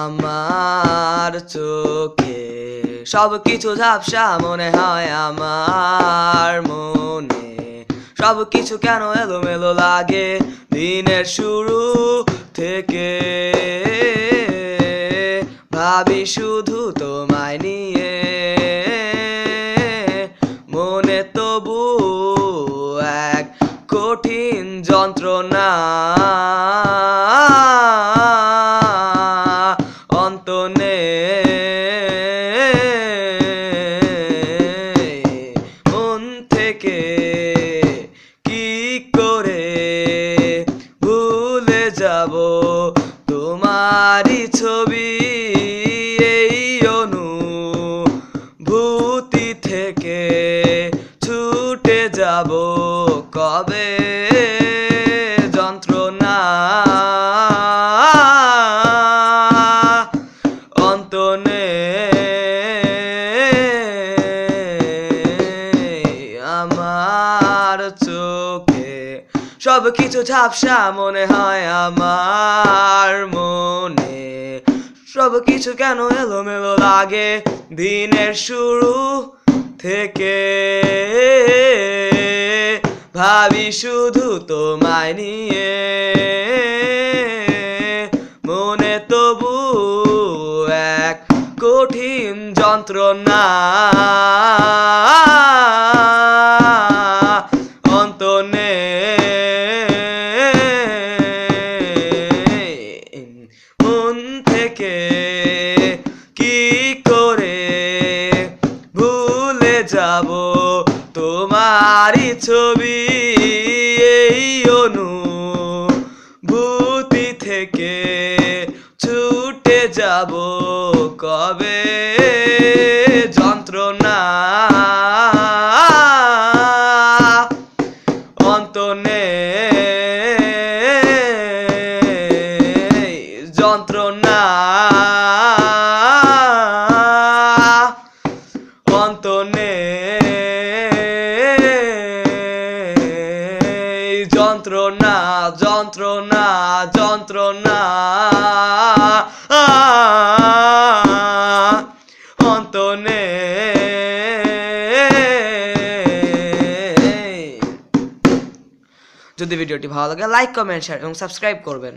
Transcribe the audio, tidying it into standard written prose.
আমার চোখে সবকিছু ঝাপসা মনে হয়, আমার মনে সবকিছু কেন এলোমেলো লাগে দিনের শুরু থেকে। ভাবি শুধু তোমায় নিয়ে, মনে তবু এক কঠিন যন্ত্রণা। অন্ত নেই মন থেকে, কি করে ভুলে যাব তোমারই ছবি। এই অনুভূতি থেকে ছুটে যাব কবে যন্ত্রণা। অন্ত নেই আমার চোখে সবকিছু ঝাপসা মনে হয়, আমার মনে সবকিছু কেন এলোমেলো লাগে দিনের শুরু থেকে। ভাবি শুধু তোমায় নিয়ে, মনে তবু এক কঠিন যন্ত্রণা। অন্ত নেই মন থেকে, কি করে ভুলে যাব তোমারই ছবি। এই অনুভূতি থেকে ছুটে যাব কবে যন্ত্রণা। অন্ত নেই যন্ত্রণা। অন্ত নেই যন্ত্রণা, যন্ত্রণা, যন্ত্রণা। অন্ত নেই। যদি ভিডিওটি ভালো লাগে লাইক, কমেন্ট, শেয়ার এবং সাবস্ক্রাইব করবেন।